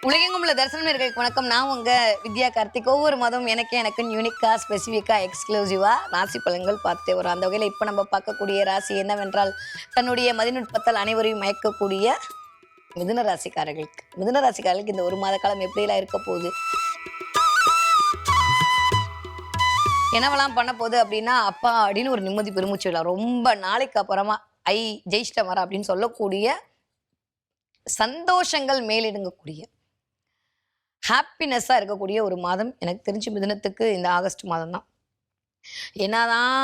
உலகெங்கும் உள்ள தரிசனம் நேயர்களுக்கு வணக்கம். நான் உங்க வித்யா கார்த்திக். ஒவ்வொரு மாதம் எனக்குன்னு யூனிக்கா ஸ்பெசிஃபிக்கா எக்ஸ்க்ளூசிவா ராசி பலன்கள் பார்த்துட்டே வரும். அந்த வகையில் இப்போ நம்ம பார்க்கக்கூடிய ராசி என்னவென்றால், தன்னுடைய மதிநுட்பத்தால் அனைவரையும் மயக்கக்கூடிய மிதுன ராசிக்காரர்களுக்கு. மிதுன ராசிக்காரர்களுக்கு இந்த ஒரு மாத காலம் எப்படியெல்லாம் இருக்க போகுது, என்னவெல்லாம் பண்ண போகுது அப்படின்னா, அப்பா அப்படின்னு ஒரு நிம்மதி பெருமூச்சு விடலாம். ரொம்ப நாளைக்கு அப்புறமா ஜெயிச்சிட்ட வர அப்படின்னு சொல்லக்கூடிய சந்தோஷங்கள் மேலிடுங்கக்கூடிய ஹாப்பினஸ்ஸாக இருக்கக்கூடிய ஒரு மாதம் எனக்கு தெரிஞ்சு மிதுனத்துக்கு இந்த ஆகஸ்ட் மாதம் தான். என்னதான்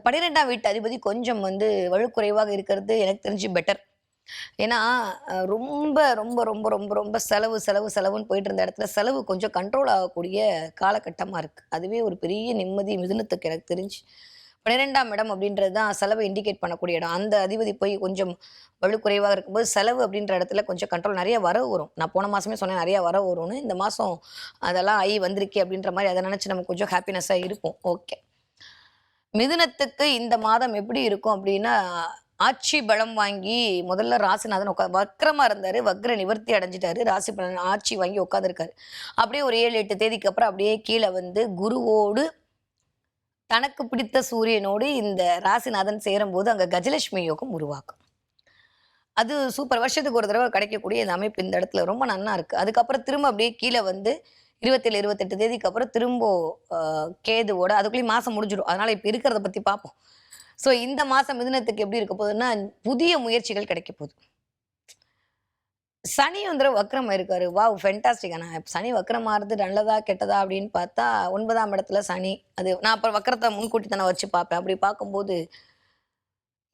12ஆம் வீட்டு அதிபதி கொஞ்சம் வலுக்குறைவாக இருக்கிறது எனக்கு தெரிஞ்சு பெட்டர். ஏன்னா ரொம்ப ரொம்ப ரொம்ப ரொம்ப ரொம்ப செலவுன்னு போயிட்டு இருந்த இடத்துல செலவு கொஞ்சம் கண்ட்ரோல் ஆகக்கூடிய காலகட்டமாக இருக்குது. அதுவே ஒரு பெரிய நிம்மதி மிதுனத்துக்கு எனக்கு தெரிஞ்சு. 12ஆம் இடம் அப்படின்றது தான் செலவை இண்டிகேட் பண்ணக்கூடிய இடம். அந்த அதிபதி போய் கொஞ்சம் வலுக்குறைவாக இருக்கும்போது செலவு அப்படின்ற இடத்துல கொஞ்சம் கண்ட்ரோல், நிறைய வரவு வரும். நான் போன மாதமே சொன்னேன் நிறைய வரவு வரும்னு. இந்த மாதம் அதெல்லாம் வந்திருக்கே அப்படின்ற மாதிரி அதை நினச்சி நமக்கு கொஞ்சம் ஹாப்பினஸ்ஸாக இருக்கும். ஓகே, மிதுனத்துக்கு இந்த மாதம் எப்படி இருக்கும் அப்படின்னா, ஆட்சி பலம் வாங்கி முதல்ல ராசிநாதன் வக்ரமா இருந்தாரு, வக்ர நிவர்த்தி அடைஞ்சிட்டாரு, ராசி பலன் ஆட்சி வாங்கி உட்காந்துருக்காரு. அப்படியே ஒரு 7-8 தேதிக்கு அப்புறம் அப்படியே கீழே குருவோடு தனக்கு பிடித்த சூரியனோடு இந்த ராசிநாதன் சேரும்போது அங்கே கஜலட்சுமி யோகம் உருவாக்கும். அது சூப்பர். வருஷத்துக்கு ஒரு தடவை கிடைக்கக்கூடிய இந்த அமைப்பு இந்த இடத்துல ரொம்ப நன்னா இருக்கு. அதுக்கப்புறம் திரும்ப அப்படியே கீழே 27-28 தேதிக்கு அப்புறம் திரும்ப கேதுவோட அதுக்குள்ளேயும் மாதம் முடிஞ்சிடும். அதனால இப்போ இருக்கிறத பற்றி பார்ப்போம். ஸோ இந்த மாதம் மிதுனத்துக்கு எப்படி இருக்க போகுதுன்னா, புதிய முயற்சிகள் கிடைக்க போகுது. சனி வக்ரமா இருக்காரு. Wow, fantastic. ஆனால் சனி வக்ரமாகிறது நல்லதா கெட்டதா அப்படின்னு பார்த்தா 9ஆம் இடத்துல சனி. அது நான் அப்புறம் வக்ரத்தை முன்கூட்டி தானே வச்சு பார்ப்பேன். அப்படி பார்க்கும்போது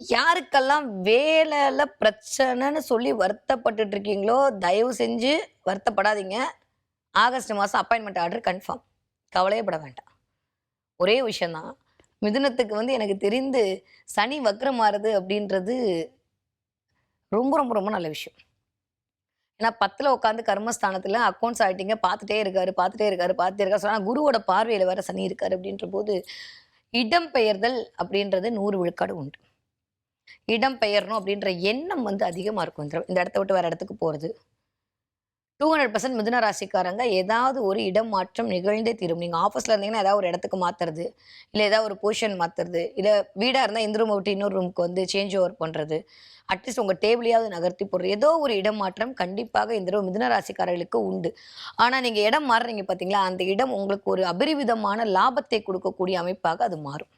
யாருக்கெல்லாம் வேலையில பிரச்சனைன்னு சொல்லி வருத்தப்பட்டுட்டு இருக்கீங்களோ, தயவு செஞ்சு வருத்தப்படாதீங்க. ஆகஸ்ட் மாதம் அப்பாயின்மெண்ட் ஆர்டர் கன்ஃபார்ம். கவலையப்பட வேண்டாம். ஒரே விஷயந்தான், மிதுனத்துக்கு எனக்கு தெரிந்து சனி வக்ரமாறுது அப்படின்றது ரொம்ப ரொம்ப ரொம்ப நல்ல விஷயம். ஏன்னா 10ல் உட்காந்து கர்மஸ்தானத்தில் அக்கௌண்ட்ஸ் ஆகிட்டீங்க, பார்த்துட்டே இருக்காரு. சொன்னால் குருவோட பார்வையில் வேற சனி இருக்காரு. அப்படின்ற போது இடம்பெயர்தல் அப்படின்றது 100 விழுக்காடு உண்டு. இடம்பெயரணும் அப்படின்ற எண்ணம் அதிகமாக இருக்கும். இந்த இடத்த விட்டு வேற இடத்துக்கு போகிறது 200% மிதுன ராசிக்காரங்க ஏதாவது ஒரு இடம் மாற்றம் நிகழ்ந்தே தீரும். நீங்கள் ஆஃபீஸில் இருந்தீங்கன்னா ஏதாவது ஒரு இடத்துக்கு மாற்றுறது, இல்லை ஏதாவது ஒரு பொசிஷன் மாற்றுறது, இல்லை வீடாக இருந்தால் இந்த ரூம் விட்டு இன்னொரு ரூமுக்கு சேஞ்ச் ஓவர் பண்ணுறது, அட்லீஸ்ட் உங்கள் டேபிளையாவது நகர்த்தி போடுறது, ஏதோ ஒரு இடம் மாற்றம் கண்டிப்பாக இந்த மிதுன ராசிக்காரர்களுக்கு உண்டு. ஆனால் நீங்கள் இடம் மாறுறீங்க பார்த்தீங்களா, அந்த இடம் உங்களுக்கு ஒரு அபரிவிதமான லாபத்தை கொடுக்கக்கூடிய அமைப்பாக அது மாறும்.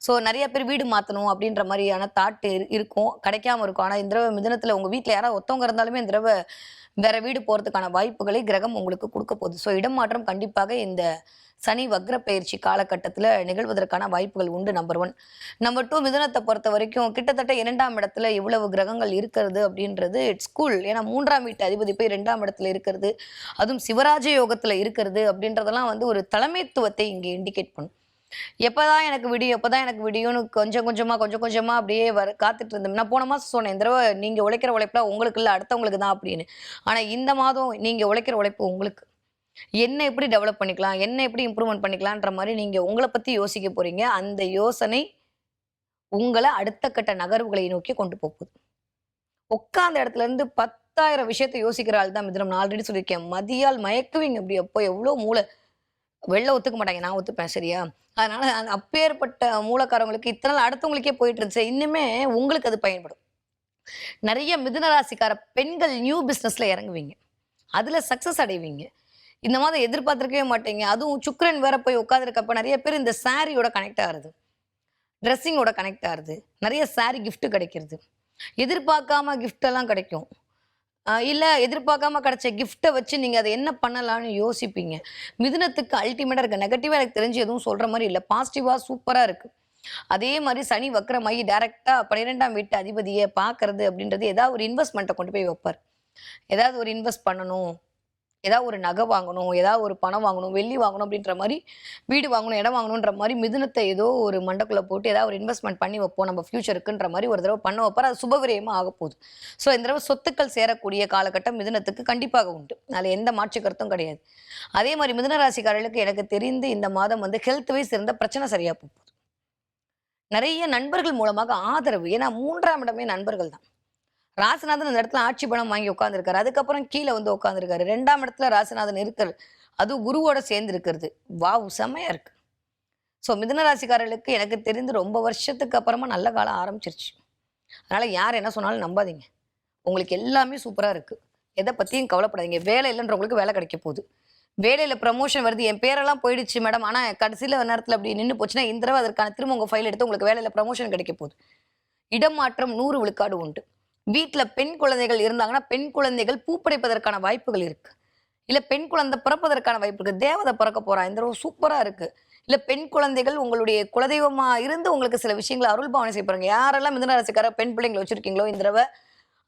ஸோ நிறைய பேர் வீடு மாற்றணும் அப்படின்ற மாதிரியான தாட்டு இருக்கும், கிடைக்காம இருக்கும். ஆனால் இந்த தடவை மிதுனத்தில் உங்கள் வீட்டில் யாராவது ஒருத்தவங்க இருந்தாலுமே இந்த தடவை வேற வீடு போகிறதுக்கான வாய்ப்புகளை கிரகம் உங்களுக்கு கொடுக்க போகுது. ஸோ இடம் மாற்றம் கண்டிப்பாக இந்த சனி வக்ர பயிற்சி காலகட்டத்தில் நிகழ்வதற்கான வாய்ப்புகள் உண்டு. நம்பர் 1. நம்பர் 2, மிதுனத்தை பொறுத்த வரைக்கும் கிட்டத்தட்ட 2ஆம் இடத்துல இவ்வளவு கிரகங்கள் இருக்கிறது அப்படின்றது இட்ஸ் கூல். ஏன்னா 3ஆம் வீட்டு அதிபதி போய் 2ஆம் இடத்துல இருக்கிறது, அதுவும் சிவராஜ யோகத்தில் இருக்கிறது அப்படின்றதெல்லாம் ஒரு தலைமைத்துவத்தை இங்கே இண்டிகேட் பண்ணும். எப்போதான் எனக்கு விடியும்னு கொஞ்சம் கொஞ்சமாக அப்படியே காத்துட்டு இருந்தோம். நான் போன மாதம் சொன்னேன், இந்த தடவை நீங்கள் உழைக்கிற உழைப்பா உங்களுக்கு இல்லை, அடுத்தவங்களுக்கு தான் அப்படின்னு. ஆனால் இந்த மாதம் நீங்கள் உழைக்கிற உழைப்பு உங்களுக்கு. என்ன எப்படி டெவலப் பண்ணிக்கலாம், என்ன எப்படி இம்ப்ரூவ்மெண்ட் பண்ணிக்கலான்ற மாதிரி நீங்கள் உங்களை பற்றி யோசிக்க போகிறீங்க. அந்த யோசனை உங்களை அடுத்த கட்ட நகர்வுகளை நோக்கி கொண்டு போகுது. உட்காந்த இடத்துல இருந்து 10,000 விஷயத்தை யோசிக்கிற ஆள் தான் மிதுனம். நான் ஆல்ரெடி சொல்லியிருக்கேன், மதியால் மயக்குவீங்க. அப்படி அப்போ எவ்வளோ மூளை வெளில ஒத்துக்க மாட்டாங்க, நான் ஒத்துப்பேன், சரியா? அதனால அப்பேற்பட்ட மூலக்காரங்களுக்கு இத்தனை நாள் அடுத்தவங்களுக்கே போயிட்டு இருந்துச்சு, இன்னுமே உங்களுக்கு அது பயன்படும். நிறைய மிதுன ராசிக்கார பெண்கள் நியூ பிஸ்னஸ்ல இறங்குவீங்க, அதுல சக்சஸ் அடைவீங்க. இந்த மாதிரி எதிர்பார்த்திருக்கவே மாட்டீங்க. அதுவும் சுக்கிரன் வேற போய் உட்காந்துருக்கப்ப நிறைய பேர் இந்த சாரியோட கனெக்ட் ஆகுது, ட்ரெஸ்ஸிங்கோட கனெக்ட் ஆகுது, நிறைய சாரி கிஃப்ட் கிடைக்கிறது, எதிர்பார்க்காம கிஃப்ட் எல்லாம் கிடைக்கும். இல்லை எதிர்பார்க்காம கிடைச்ச கிஃப்ட்டை வச்சு நீங்கள் அதை என்ன பண்ணலான்னு யோசிப்பீங்க. மிதுனத்துக்கு அல்டிமேட்டாக இருக்குது. நெகட்டிவாக எனக்கு தெரிஞ்சு எதுவும் சொல்கிற மாதிரி இல்லை, பாசிட்டிவாக சூப்பராக இருக்குது. அதே மாதிரி சனி வக்ரமாகி டைரெக்டாக 12ஆம் வீட்டு அதிபதியை பார்க்கறது அப்படின்றது ஏதாவது ஒரு இன்வெஸ்ட்மெண்ட்டை கொண்டு போய் வைப்பார். ஏதாவது ஒரு இன்வெஸ்ட் பண்ணணும், ஏதாவது ஒரு நகை வாங்கணும், ஏதாவது ஒரு பணம் வாங்கணும், வெள்ளி வாங்கணும் அப்படின்ற மாதிரி, வீடு வாங்கணும், இடம் வாங்கணுன்ற மாதிரி மிதுனத்தை ஏதோ ஒரு மண்டக்குள்ளே போட்டு ஏதாவது ஒரு இன்வெஸ்ட்மெண்ட் பண்ணி வைப்போம் நம்ம ஃபியூச்சருக்குன்ற மாதிரி ஒரு தடவை பண்ண வைப்பார். அது சுபவிரயமாக ஆக போகுது. ஸோ இந்த தடவை சொத்துக்கள் சேரக்கூடிய காலகட்டம் மிதுனத்துக்கு கண்டிப்பாக உண்டு. அதில் எந்த மாற்று கருத்தும் கிடையாது. அதே மாதிரி மிதுன ராசிக்காரர்களுக்கு எனக்கு தெரிந்து இந்த மாதம் ஹெல்த் வைஸ் இருந்த பிரச்சனை சரியாக போகுது. நிறைய நண்பர்கள் மூலமாக ஆதரவு. ஏன்னா 3ஆம் இடமே நண்பர்கள் தான். ராசிநாதன் அந்த இடத்துல ஆட்சி பலம் வாங்கி உட்காந்துருக்காரு. அதுக்கப்புறம் கீழே வந்து உட்காந்துருக்காரு. 2ஆம் இடத்துல ராசிநாதன் இருக்காரு. அதுவும் குருவோட சேர்ந்து இருக்கிறது. வாவ்! செம்மையா இருக்கு. ஸோ மிதுன ராசிக்காரர்களுக்கு எனக்கு தெரிந்து ரொம்ப வருஷத்துக்கு அப்புறமா நல்ல காலம் ஆரம்பிச்சிருச்சு. அதனால யார் என்ன சொன்னாலும் நம்பாதீங்க. உங்களுக்கு எல்லாமே சூப்பரா இருக்கு. எதை பத்தியும் கவலைப்படாதீங்க. வேலை இல்லைன்றவங்களுக்கு வேலை கிடைக்க போகுது. வேலையில ப்ரமோஷன் வருது. என் பேரெல்லாம் போயிடுச்சு மேடம். ஆனா கடைசியில நேரத்துல அப்படி நின்னு போச்சுன்னா, இந்த தடவை அதற்கான திரும்ப உங்க ஃபைல் எடுத்து உங்களுக்கு வேலையில ப்ரமோஷன் கிடைக்க போகுது. இடமாற்றம் 100 விழுக்காடு உண்டு. வீட்ல பெண் குழந்தைகள் இருந்தாங்கன்னா, பெண் குழந்தைகள் பூப்படைப்பதற்கான வாய்ப்புகள் இருக்கு. இல்ல பெண் குழந்தை பிறப்பதற்கான வாய்ப்பு இருக்கு. தேவதை பிறக்க போறா. இந்த தடவை சூப்பரா இருக்கு. இல்ல பெண் குழந்தைகள் உங்களுடைய குலதெய்வமா இருந்து உங்களுக்கு சில விஷயங்களை அருள் பாவனை செய்ய போறாங்க. யாரெல்லாம் மிதுன ராசிக்கார பெண் பிள்ளைங்களை வச்சிருக்கீங்களோ இந்த தடவை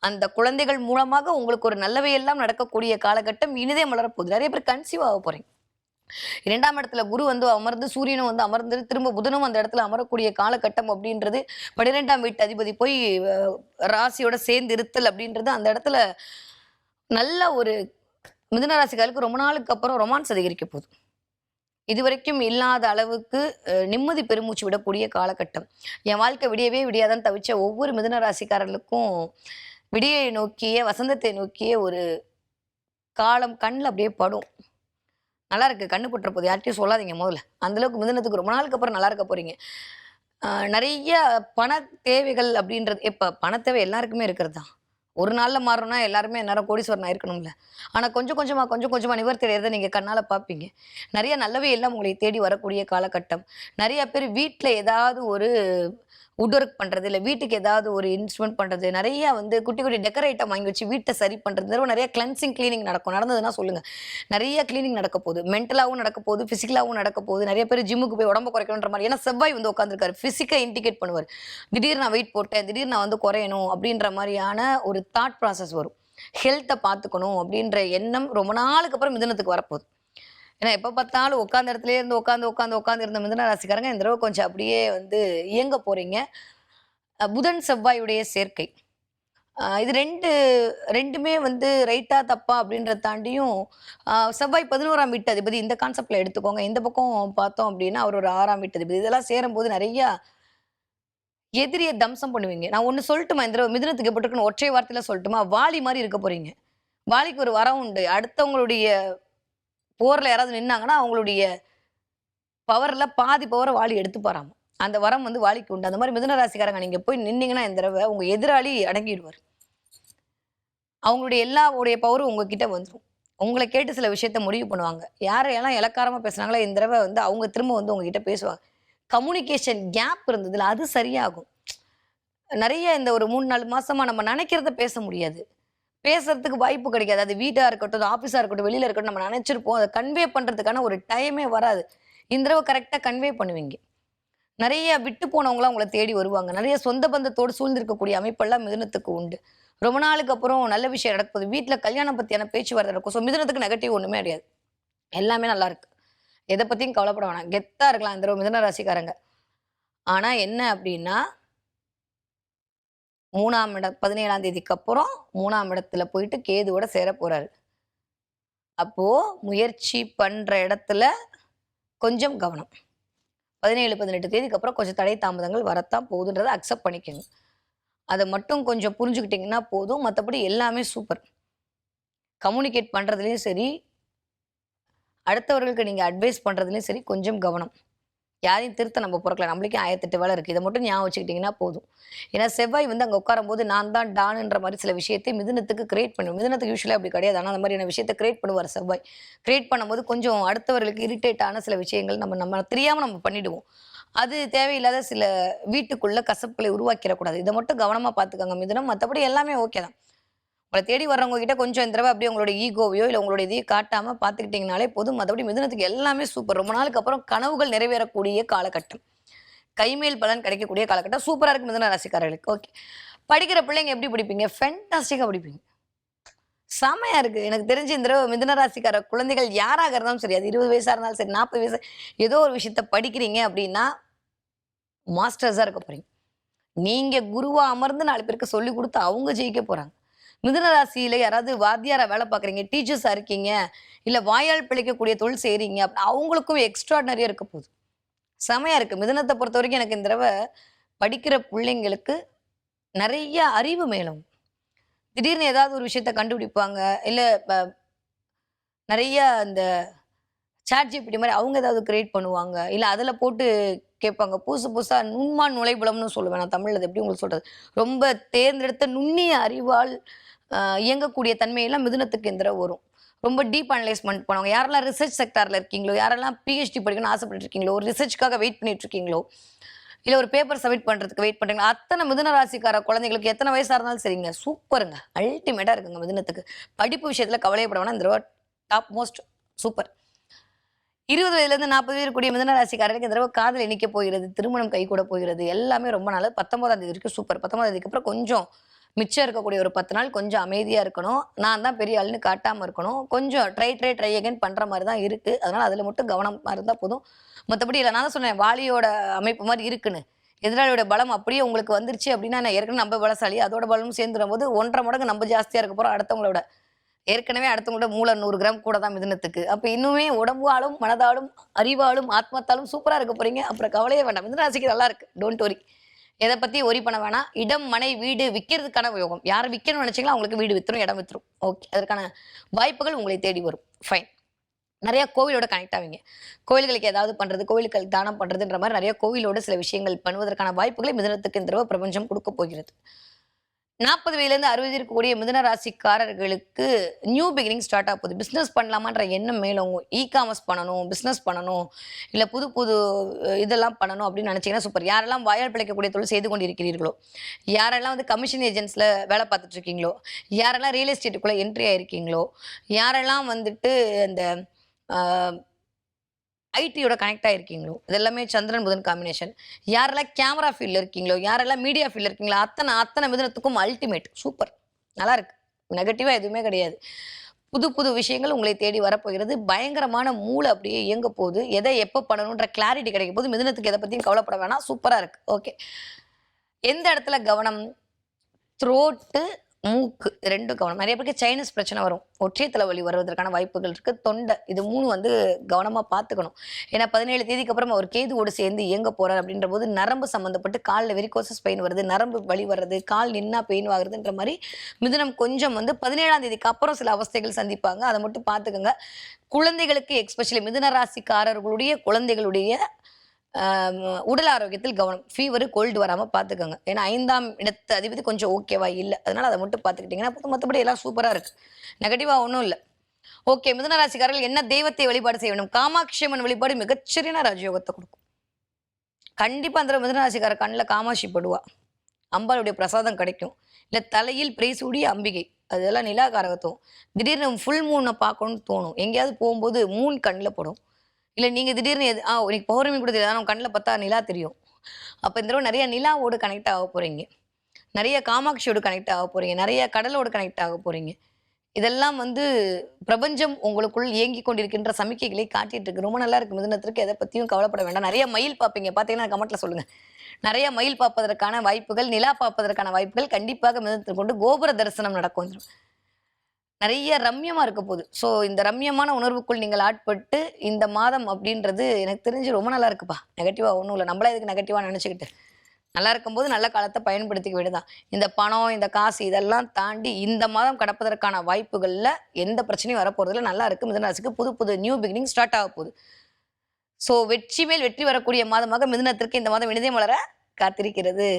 அந்த குழந்தைகள் மூலமாக உங்களுக்கு ஒரு நல்லவை எல்லாம் நடக்கக்கூடிய காலகட்டம் இனிதே மலரப்போகுது. நிறைய பேர் கன்சீவ் ஆக போறீங்க. 2ஆம் இடத்துல குரு வந்து அமர்ந்து சூரியனும் வந்து அமர்ந்து திரும்ப புதனும் அந்த இடத்துல அமரக்கூடிய காலகட்டம் அப்படின்றது 12ஆம் வீட்டு அதிபதி போய் ராசியோட சேர்ந்து இருத்தல் அப்படின்றது அந்த இடத்துல நல்ல ஒரு மிதுன ராசிக்காரருக்கு ரொம்ப நாளுக்கு அப்புறம் ரொமான்ஸ் அதிகரிக்க போகுது. இதுவரைக்கும் இல்லாத அளவுக்கு நிம்மதி பெருமூச்சு விடக்கூடிய காலகட்டம். என் வாழ்க்கை விடியவே விடியாதான் தவிச்ச ஒவ்வொரு மிதுன ராசிக்காரர்களுக்கும் விடியை நோக்கிய வசந்தத்தை நோக்கிய ஒரு காலம் கண்ணில் அப்படியே படும். நல்லா இருக்கு. கண்ணு பட்டுற போது யார்கிட்டையும் சொல்லாதீங்க முதல்ல. அந்த அளவுக்கு மிதுனத்துக்கு ரொம்ப நாளுக்கு அப்புறம் நல்லா இருக்க போறீங்க. நிறைய பண தேவைகள் அப்படின்றது இப்ப பண தேவை எல்லாருக்குமே இருக்கிறது தான். ஒரு நாள்ல மாறணும்னா எல்லாருமே நேரம் கோடீஸ்வரன் ஆயிருக்கணும்ல. ஆனா கொஞ்சம் கொஞ்சமா நிவர்த்தி அடையறத நீங்க கண்ணால பார்ப்பீங்க. நிறைய நல்லவே எல்லாம் உங்களை தேடி வரக்கூடிய காலகட்டம். நிறைய பேர் வீட்ல ஏதாவது ஒரு வுட் ஒர்க் பண்றது, இல்ல வீட்டுக்கு ஏதாவது ஒரு இன்ஸ்ட்ருமெண்ட் பண்றது, நிறைய வந்து குட்டி குட்டி டெக்கர் ஐட்டம் வாங்கி வச்சு வீட்டை சரி பண்றது, இந்த தடவை நிறைய கிளென்சிங் கிளீனிங் நடக்கும். நடந்ததுன்னா சொல்லுங்க. நிறைய கிளீனிங் நடக்க போகுது. மென்டலாவும் நடக்க போகுது, பிசிக்கலாவும் நடக்க போகுது. நிறைய பேர் ஜிம்முக்கு போய் உடம்பு குறைக்கணுன்ற மாதிரி. ஏன்னா செவ்வாய் வந்து உட்காந்துருக்காரு. பிசிக்கை இண்டிகேட் பண்ணுவார். திடீர்னு நான் வெயிட் போட்டேன், திடீர்னு நான் வந்து குறையணும் அப்படின்ற மாதிரியான ஒரு தாட் ப்ராசஸ் வரும். ஹெல்த்தை பார்த்துக்கணும் அப்படின்ற எண்ணம் ரொம்ப நாளுக்கு அப்புறம் மிதுனத்துக்கு வரப்போகுது. ஏன்னா எப்போ பார்த்தாலும் உட்காந்த இடத்துல இருந்து உட்காந்து இருந்த மிதுன ராசிக்காரங்க இந்த தடவை கொஞ்சம் அப்படியே வந்து இயங்க போறீங்க. புதன் செவ்வாயுடைய சேர்க்கை. இது ரெண்டுமே வந்து ரைட்டா தப்பா அப்படின்றத தாண்டியும் செவ்வாய் 11ஆம் வீட்டு அதிபதி இந்த கான்செப்ட்ல எடுத்துக்கோங்க. இந்த பக்கம் பார்த்தோம் அப்படின்னா அவர் ஒரு 6ஆம் வீட்டு அதிபதி. இதெல்லாம் சேரும்போது நிறைய எதிரியை தம்சம் பண்ணுவீங்க. நான் ஒன்று சொல்லட்டுமா? இந்த தடவை மிதுனத்துக்கு எப்படி இருக்குன்னு ஒற்றை வார்த்தையில சொல்லட்டுமா? வாலி மாதிரி இருக்க போறீங்க. வாலிக்கு ஒரு வரம் உண்டு. அடுத்தவங்களுடைய போர்ல யாராவது நின்னாங்கன்னா அவங்களுடைய பவர்ல பாதி பவரை வாலி எடுத்துப்பாராம். அந்த வரம் வந்து வாலிக்கு உண்டு. அந்த மாதிரி மிதுன ராசிக்காரங்க நீங்க போய் நின்னீங்கன்னா இந்த தடவை உங்க எதிராளி அடங்கிடுவார். அவங்களுடைய எல்லாவுடைய பவரும் உங்ககிட்ட வந்துடும். உங்களை கேட்டு சில விஷயத்த முடிவு பண்ணுவாங்க. யாரையெல்லாம் இலக்காரமா பேசுனாங்களோ இந்த தடவை வந்து அவங்க திரும்ப வந்து உங்ககிட்ட பேசுவாங்க. கம்யூனிகேஷன் கேப் இருந்ததுல அது சரியாகும். நிறைய இந்த ஒரு 3-4 மாசமா நம்ம நினைக்கிறத பேச முடியாது. பேசுறதுக்கு வாய்ப்பு கிடைக்காது. அது வீட்டா இருக்கட்டும், ஆஃபீஸா இருக்கட்டும், வெளியில இருக்கட்டும், நம்ம நினைச்சிருப்போம். அதை கன்வே பண்றதுக்கான ஒரு டைமே வராது. இந்த தடவை கரெக்டா கன்வே பண்ணுவீங்க. நிறைய விட்டு போனவங்களாம் உங்களை தேடி வருவாங்க. நிறைய சொந்த பந்தத்தோடு சூழ்ந்திருக்கக்கூடிய அமைப்பெல்லாம் மிதுனத்துக்கு உண்டு. ரொம்ப நாளுக்கு அப்புறம் நல்ல விஷயம் நடக்குது. வீட்டுல கல்யாணம் பத்தியான பேச்சுவார்த்தை நடக்கும். ஸோ மிதுனத்துக்கு நெகட்டிவ் ஒண்ணுமே கிடையாது. எல்லாமே நல்லா இருக்கு. எதை பத்தியும் கவலைப்பட வேணாம். கெத்தா இருக்கலாம் இந்த தடவை மிதுன ராசிக்காரங்க. ஆனா என்ன அப்படின்னா 3ஆம் இடம் 17ஆம் தேதிக்கு அப்புறம் 3ஆம் இடத்துல போயிட்டு கேதுவோட சேர போறாரு. அப்போ முயற்சி பண்ற இடத்துல கொஞ்சம் கவனம். 17, 18 தேதிக்கு அப்புறம் கொஞ்சம் தடை தாமதங்கள் வரத்தான் போகுதுன்றதை அக்செப்ட் பண்ணிக்கோங்க. அதை மட்டும் கொஞ்சம் புரிஞ்சுக்கிட்டீங்கன்னா போதும். மற்றபடி எல்லாமே சூப்பர். கம்யூனிகேட் பண்றதுலயும் சரி, அடுத்தவர்களுக்கு நீங்க அட்வைஸ் பண்றதுலயும் சரி கொஞ்சம் கவனம். யாரையும் திருத்த நம்ம பிறக்கல. நம்மளுக்கே 1008 வேலை இருக்கு. இதை மட்டும் ஞாபகம் வச்சுக்கிட்டீங்கன்னா போதும். ஏன்னா செவ்வாய் வந்து அங்கே உட்காரும் போது நான் தான் டான்ன்ற மாதிரி சில விஷயத்தை மிதுனத்துக்கு கிரியேட் பண்ணுவோம். மிதுனத்துக்கு யூஸ்வலாக அப்படி கிடையாது. ஆனால் அந்த மாதிரியான விஷயத்தை கிரியேட் பண்ணுவார் செவ்வாய். கிரியேட் பண்ணும்போது கொஞ்சம் அடுத்தவர்களுக்கு இரிட்டேட் ஆன சில விஷயங்கள் நம்ம தெரியாமல் நம்ம பண்ணிடுவோம். அது தேவையில்லாத சில வீட்டுக்குள்ள கசப்புகளை உருவாக்கிடக்கூடாது. இதை மட்டும் கவனமாக பார்த்துக்கோங்க மிதுனம். மற்றபடி எல்லாமே ஓகே தான். உங்களை தேடி வர்றவங்க கிட்ட கொஞ்சம் இந்த தடவை அப்படியே உங்களோட ஈகோவையோ இல்லை உங்களோட இதையும் காட்டாமல் பார்த்துக்கிட்டிங்கனாலே போதும். மற்றபடி மிதுனத்துக்கு எல்லாமே சூப்பர். ரொம்ப நாளுக்கு அப்புறம் கனவுகள் நிறைவேறக்கூடிய காலகட்டம். கைமேல் பலன் கிடைக்கக்கூடிய காலகட்டம். சூப்பராக இருக்கு மிதுன ராசிக்காரர்களுக்கு. ஓகே. படிக்கிற பிள்ளைங்க எப்படி படிப்பீங்க? ஃபென்டாஸ்டிக்காக படிப்பீங்க. செமையா இருக்கு. எனக்கு தெரிஞ்சு இந்த தடவை மிதுன ராசிக்கார குழந்தைகள் யாராக இருந்தாலும் சரி, அது 20 வயசா இருந்தாலும் சரி, 40 வயசு ஏதோ ஒரு விஷயத்த படிக்கிறீங்க அப்படின்னா மாஸ்டர்ஸாக இருக்க போறீங்க. நீங்க குருவா அமர்ந்து 4 பேருக்கு சொல்லி கொடுத்து அவங்க ஜெயிக்க போறாங்க. மிதுன ராசியில யாராவது வாத்தியாரா வேலை பார்க்குறீங்க, டீச்சர்ஸா இருக்கீங்க, இல்ல வாயால் பிழைக்கக்கூடிய தொழில் செய்றீங்க அப்படின்னா அவங்களுக்கும் எக்ஸ்ட்ராடனரியா இருக்க போகுது. செமையா இருக்கு. மிதுனத்தை பொறுத்த வரைக்கும் எனக்கு இந்த தடவை படிக்கிற பிள்ளைங்களுக்கு நிறைய அறிவு மேலும். திடீர்னு ஏதாவது ஒரு விஷயத்த கண்டுபிடிப்பாங்க. இல்ல நிறைய இந்த ChatGPT மாரி அவங்க ஏதாவது கிரியேட் பண்ணுவாங்க. இல்ல அதுல போட்டு கேட்பாங்க. புதுசு புதுசா நுண்மான் நுழைபுலம்னு சொல்லுவேன் நான் தமிழ்ல. அது எப்படி உங்களுக்கு சொல்றது? ரொம்ப தேர்ந்தெடுத்த நுண்ணிய அறிவால் இயங்கக்கூடிய தன்மையெல்லாம் மிதுனத்துக்கு இந்த தடவ வரும். ரொம்ப டீப் அனலைஸ்மென்ட் பண்ணுவாங்க. யாரெல்லாம் ரிசர்ச் செக்டார்ல இருக்கீங்களோ, யாரெல்லாம் PhD படிக்கணும்னு ஆசைப்பட்டுட்டு இருக்கீங்களோ, ஒரு ரிசர்ச்‌க்காக வெயிட் பண்ணிட்டு இருக்கீங்களோ, இல்ல ஒரு பேப்பர் சப்மிட் பண்றதுக்கு வெயிட் பண்றீங்களா, அத்தன மிதுன ராசிக்கார குழந்தைகளுக்கு எத்தன வயசா இருந்தாலும் சரிங்க, சூப்பருங்க. அல்டிமேட்டா இருக்குங்க மிதுனத்துக்கு. படிப்பு விஷயத்துல கவலையப்பட வேணாம். இந்த தடவ டாப் மோஸ்ட் சூப்பர். 20 வயதிலிருந்து 40 வயது கூடிய மிதுன ராசிக்காரருக்கு இந்த தடவ காதல் இனிக்கப் போகிறது. திருமணம் கைகூட போகிறது. எல்லாமே ரொம்ப நல்லது. 19ஆம் தேதி வரைக்கும் சூப்பர். 19ஆம் தேதிக்கு அப்புறம் கொஞ்சம் மிச்சம் இருக்கக்கூடிய ஒரு 10 நாள் கொஞ்சம் அமைதியா இருக்கணும். நான் தான் பெரிய ஆளுன்னு காட்டாம இருக்கணும். கொஞ்சம் ட்ரை அகைன் பண்ற மாரி தான் இருக்கு. அதனால அதுல மட்டும் கவனமா இருந்தா போதும். மத்தபடி இல்ல நான் தான் சொன்னேன் வாலியோட அமைப்பு மாரி இருக்குன்னு. எதிராளியோட பலம் அப்படியே உங்களுக்கு வந்துருச்சு அப்படின்னா, நான் ஏற்கனவே நம்ம பலசாலி. அதோட பலமும் சேர்ந்துரும்போது 1 1/2 மடங்கு நம்ம ஜாஸ்தியா இருக்க போறோம் அடுத்தவங்களோட. ஏற்கனவே அடுத்தவங்களோட மூளை 100 கிராம் கூட தான் மிதுனத்துக்கு. அப்ப இன்னுமே உடம்பாலும், மனதாலும், அறிவாலும், ஆத்மத்தாலும் சூப்பரா இருக்க போறீங்க. அப்புறம் கவலையே வேண்டாம். மிதுன ராசிக்கு நல்லா இருக்கு. Don't worry. எத பத்தியும் வொரி பண்ண வேணாம். இடம், மனை, வீடு விக்கிறதுக்கான யோகம். யார் விக்கணும்னு நினைச்சீங்களோ அவங்களுக்கு வீடு வித்துரும், இடம் வித்துரும். ஓகே. அதற்கான வாய்ப்புகள் உங்களை தேடி வரும். ஃபைன். நெறைய கோவிலோட கனெக்ட் ஆவீங்க. கோவில்களுக்கு ஏதாவது பண்றது, கோவிலுக்கு தானம் பண்றதுன்ற மாரி நெறைய கோவிலோட சில விஷயங்கள் பண்ணுவதற்கான வாய்ப்புகளை மிதுனத்துக்கு இந்த தடவ பிரபஞ்சம் குடுக்கப் போகிறது. 40 வயதிலிருந்து 60 இருக்கக்கூடிய மிதுன ராசிக்காரர்களுக்கு நியூ பிகினிங் ஸ்டார்ட் ஆக போகுது. பிசினஸ் பண்ணலாமான்ற எண்ணம் மேலோங்கும். காமர்ஸ் பண்ணணும், பிசினஸ் பண்ணணும், இல்ல புது புது இதெல்லாம் பண்ணணும் அப்படின்னு நினைச்சீங்கன்னா சூப்பர். யாரெல்லாம் வாயால் பிழைக்கக்கூடிய தொழில் செய்து கொண்டிருக்கிறீர்களோ, யாரெல்லாம் வந்து கமிஷன் ஏஜென்ட்ஸ்ல வேலை பார்த்துட்டு இருக்கீங்களோ, யாரெல்லாம் ரியல் எஸ்டேட்டுக்குள்ள என்ட்ரி ஆயிருக்கீங்களோ, யாரெல்லாம் வந்துட்டு அந்த ஐடியோட கனெக்ட் ஆயிருக்கீங்களோ, இது எல்லாமே சந்திரன் புதன் காம்பினேஷன். யாரெல்லாம் கேமரா ஃபீல்ட்ல இருக்கீங்களோ, யாரெல்லாம் மீடியா ஃபீல்ட்ல இருக்கீங்களோ, அத்தனை மிதுனத்துக்கும் அல்டிமேட் சூப்பர். நல்லா இருக்கு. நெகட்டிவா எதுவுமே கிடையாது. புது புது விஷயங்கள் உங்களை தேடி வரப்போகிறது. பயங்கரமான மூளை அப்படியே இயங்க போகுது. எதை எப்ப பண்ணணும்ன்ற கிளாரிட்டி கிடைக்க போது. மிதுனத்துக்கு எதை பத்தியும் கவலைப்பட வேணாம். சூப்பரா இருக்கு. ஓகே. எந்த இடத்துல கவனம்? த்ரோட்டு, மூக்கு 2ம் கவனம். நெறைய பேருக்கு சைனஸ் பிரச்சனை வரும். ஒற்றை தலைவலி வருவதற்கான வாய்ப்புகள் இருக்கு. தொண்டை இது 3 வந்து கவனமா பார்த்துக்கணும். ஏன்னா 17 தேதிக்கு அப்புறம் அவர் கேதுவோடு சேர்ந்து இயங்க போறார் அப்படின்றபோது நரம்பு சம்மந்தப்பட்டு கால்ல வெரிகோசஸ் பெயின் வருது, நரம்பு வலி வர்றது, கால் நின்னா பெயின் ஆகுறதுன்ற மாரி மிதுனம் கொஞ்சம் வந்து 17ஆம் தேதிக்கு அப்புறம் சில அவஸ்தைகள் சந்திப்பாங்க. அத மட்டும் பார்த்துக்கங்க. குழந்தைகளுக்கு எஸ்பெஷலி மிதுன ராசிக்காரர்களுடைய குழந்தைகளுடைய உடல் ஆரோக்கியத்தில் கவனம். ஃபீவர், கோல்டு வராம பார்த்துக்கோங்க. ஏன்னா 5ஆம் இடத்து அதிபதி கொஞ்சம் ஓகேவா இல்ல. அதனால அத மட்டும் பார்த்துக்கிட்டீங்கன்னா மத்தபடி எல்லாம் சூப்பரா இருக்கு. நெகட்டிவா ஒண்ணும் இல்ல. ஓகே. மிதுன ராசிக்காரர்கள் என்ன தெய்வத்தை வழிபாடு செய்ய வேண்டும்? காமாட்சி அம்மன் வழிபாடு மிகச்சிறந்த ராஜயோகத்தை கொடுக்கும். கண்டிப்பா அந்த மிதுன ராசிக்கார கண்ணுல காமாட்சி படுவா. அம்பாளுடைய பிரசாதம் கிடைக்கும். இல்ல தலையில் பிறைசூடிய அம்பிகை. அதெல்லாம் நிலா காரகத்துவம். திடீர்னு ஃபுல் மூன பார்க்கணும்னு தோணும். எங்கேயாவது போகும்போது மூன் கண்ணுல படும். இல்ல நீங்க திடீர்னு இன்னைக்கு பௌர்ணமி கூட தெரியாது. ஆனா கண்ணுல பார்த்தா நிலா தெரியும். அப்ப இந்த தடவ நெறைய நிலாவோடு கனெக்ட் ஆக போறீங்க. நெறைய காமாட்சியோடு கனெக்ட் ஆக போறீங்க. நெறைய கடலோடு கனெக்ட் ஆக போறீங்க. இதெல்லாம் வந்து பிரபஞ்சம் உங்களுக்குள் இயங்கிக் கொண்டிருக்கின்ற சமிக்கைகளை காட்டிட்டு இருக்கு. ரொம்ப நல்லா இருக்கு மிதுனத்திற்கு. எத பத்தியும் கவலைப்பட வேண்டாம். நெறைய மயில் பார்ப்பீங்க. பார்த்தீங்கன்னா கமெண்ட்ல சொல்லுங்க. நெறைய மயில் பார்ப்பதற்கான வாய்ப்புகள், நிலா பார்ப்பதற்கான வாய்ப்புகள் கண்டிப்பாக மிதுனத்திற்கு உண்டு. கோபுர தரிசனம் நடக்கும். நெறைய ரம்யமா இருக்க போகுது. ஸோ இந்த ரம்யமான உணர்வுக்குள் நீங்கள் ஆட்பட்டு இந்த மாதம் அப்படின்றது எனக்கு தெரிஞ்சு ரொம்ப நல்லா இருக்குப்பா. நெகட்டிவா ஒண்ணும் இல்ல. நம்மளா எதுக்கு நெகட்டிவா நெனச்சுக்கிட்டு. நல்லா இருக்கும்போது நல்ல காலத்த பயன்படுத்திக்க வேண்டியதுதான். இந்த பணம், இந்த காசு இதெல்லாம் தாண்டி இந்த மாதம் கடப்பதற்கான வாய்ப்புகள்ல எந்த பிரச்சனையும் வரப்போறதில்ல. நல்லா இருக்கு. மிதுன ராசிக்கு புது புது நியூ பிகினிங் ஸ்டார்ட் ஆக போகுது. ஸோ வெற்றி மேல் வெற்றி வரக்கூடிய மாதமாக மிதுனத்திற்கு இந்த மாதம் இனிதே மலர காத்திருக்கிறது.